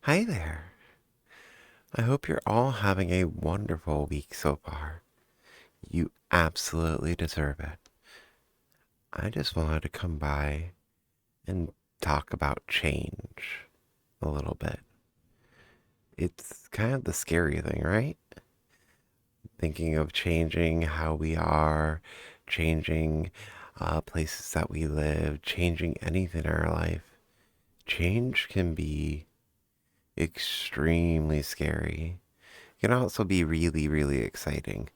Hi there. I hope you're all having a wonderful week so far. You absolutely deserve it. I just wanted to come by and talk about change a little bit. It's kind of the scary thing, right? Thinking of changing how we are, changing places that we live, changing anything in our life. Change can be extremely scary. It can also be really, really exciting.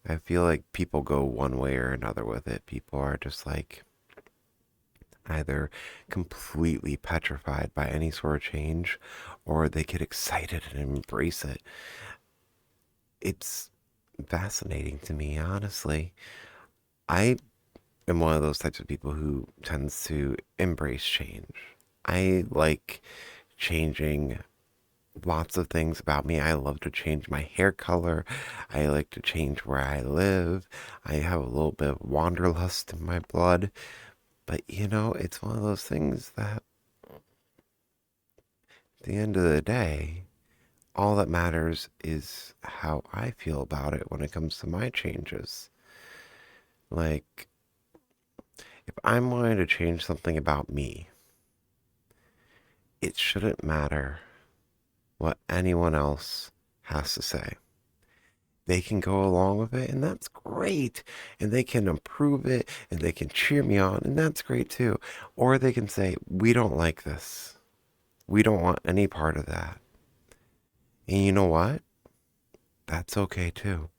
I feel like people go one way or another with it. People are just like either completely petrified by any sort of change or they get excited and embrace it. It's fascinating to me, honestly. I am one of those types of people who tends to embrace change. I like changing lots of things about me. I love to change my hair color. I like to change where I live. I have a little bit of wanderlust in my blood. But it's one of those things that at the end of the day, all that matters is how I feel about it when it comes to my changes. Like, if I'm wanting to change something about me, it shouldn't matter what anyone else has to say. They can go along with it, and that's great. And they can improve it, and they can cheer me on, and that's great too. Or they can say, we don't like this. We don't want any part of that. And you know what? That's okay too.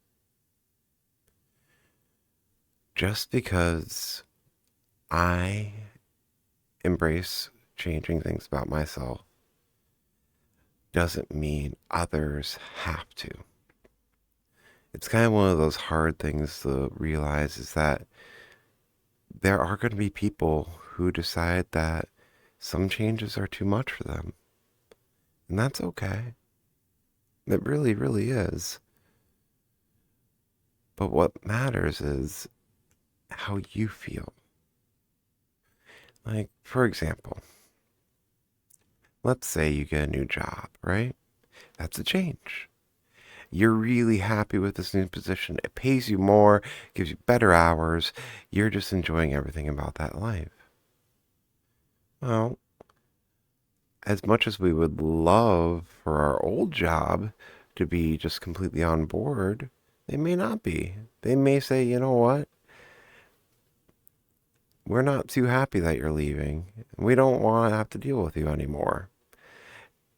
Just because I embrace changing things about myself doesn't mean others have to. It's kind of one of those hard things to realize is that there are going to be people who decide that some changes are too much for them. And that's okay. It really, really is. But what matters is how you feel. Like, for example, let's say you get a new job, right? That's a change. You're really happy with this new position. It pays you more, gives you better hours. You're just enjoying everything about that life. Well, as much as we would love for our old job to be just completely on board, they may not be. They may say, you know what? We're not too happy that you're leaving. We don't want to have to deal with you anymore.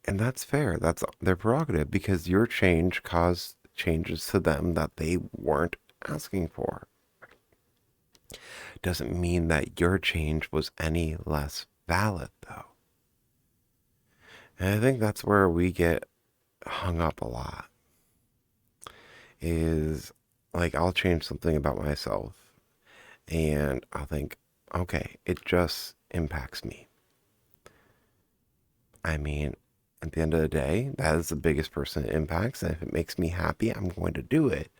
And that's fair. That's their prerogative because your change caused changes to them that they weren't asking for. Doesn't mean that your change was any less valid, though. And I think that's where we get hung up a lot. Is like I'll change something about myself and I'll think, okay, it just impacts me. I mean, at the end of the day, that is the biggest person it impacts. And if it makes me happy, I'm going to do it.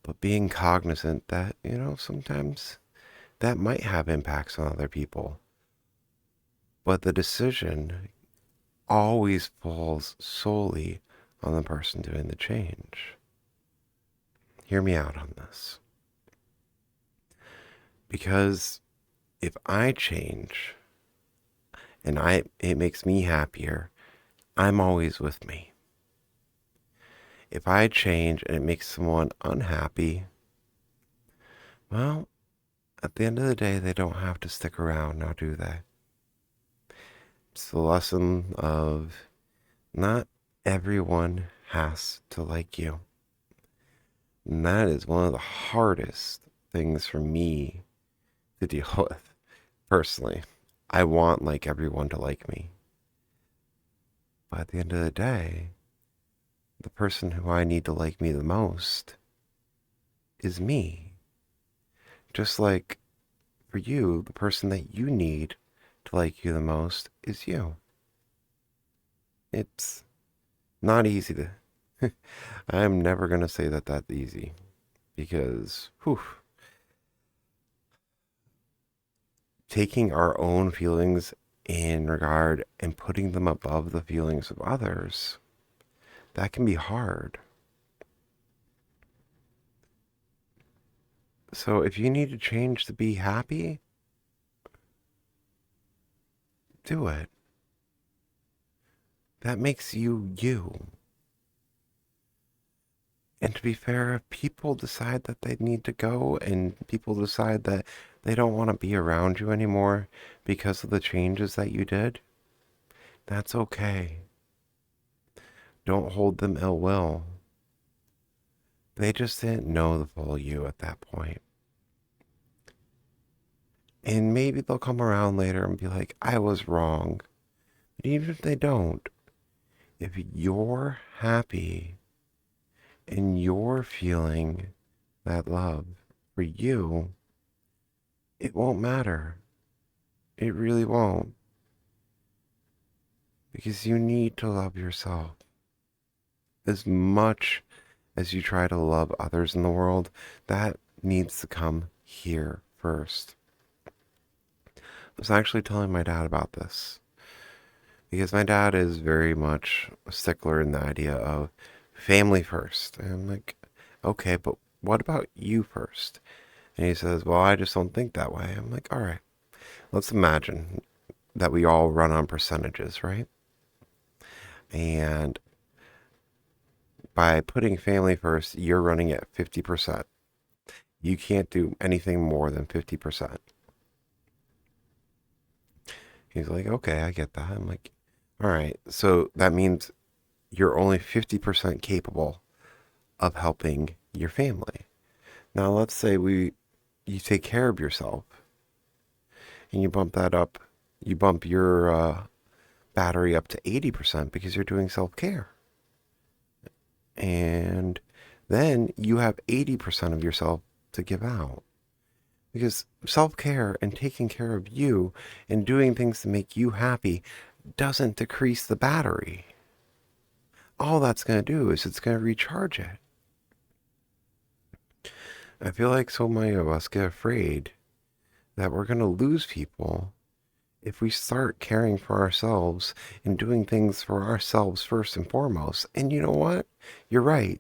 But being cognizant that, sometimes that might have impacts on other people. But the decision always falls solely on the person doing the change. Hear me out on this. Because if I change and it makes me happier, I'm always with me. If I change and it makes someone unhappy, well, at the end of the day, they don't have to stick around now, do they? It's the lesson of not everyone has to like you. And that is one of the hardest things for me to deal with personally. I want like everyone to like me. But at the end of the day, the person who I need to like me the most is me. Just like for you, the person that you need to like you the most is you. It's not easy to. I'm never going to say that that's easy because, whew, taking our own feelings in regard and putting them above the feelings of others, that can be hard. So if you need to change to be happy, do it. That makes you you. And to be fair, if people decide that they need to go and people decide that they don't want to be around you anymore because of the changes that you did, that's okay. Don't hold them ill will. They just didn't know the full you at that point. And maybe they'll come around later and be like, I was wrong. But even if they don't, if you're happy and you're feeling that love for you, it won't matter. It really won't. Because you need to love yourself as much as you try to love others in the world. That needs to come here first. I was actually telling my dad about this because my dad is very much a stickler in the idea of family first. And I'm like, okay, but what about you first? And he says, well, I just don't think that way. I'm like, all right, let's imagine that we all run on percentages, right? And by putting family first, you're running at 50%. You can't do anything more than 50%. He's like, okay, I get that. I'm like, all right, so that means you're only 50% capable of helping your family. Now, let's say you take care of yourself and you bump that up, you bump your battery up to 80% because you're doing self-care. And then you have 80% of yourself to give out. Because self-care and taking care of you and doing things to make you happy doesn't decrease the battery. All that's going to do is it's going to recharge it. I feel like so many of us get afraid that we're going to lose people if we start caring for ourselves and doing things for ourselves first and foremost. And you know what? You're right.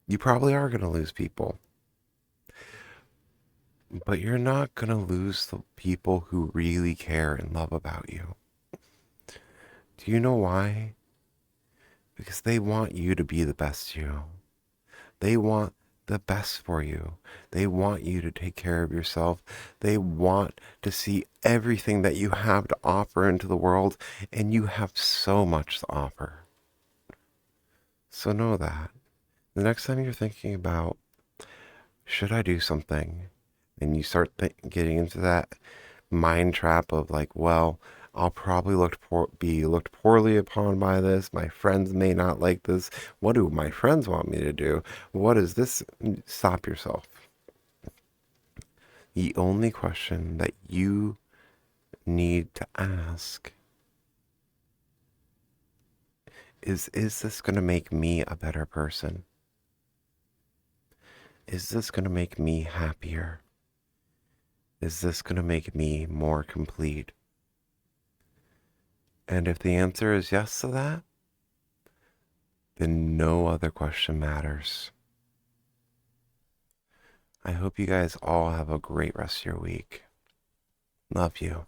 You probably are going to lose people. But you're not going to lose the people who really care and love about you. Do you know why? Because they want you to be the best you. They want the best for you. They want you to take care of yourself. They want to see everything that you have to offer into the world, and you have so much to offer. So know that. The next time you're thinking about, should I do something? And you start getting into that mind trap of like, well, I'll probably be looked poorly upon by this. My friends may not like this. What do my friends want me to do? What is this? Stop yourself. The only question that you need to ask is this going to make me a better person? Is this going to make me happier? Is this going to make me more complete? And if the answer is yes to that, then no other question matters. I hope you guys all have a great rest of your week. Love you.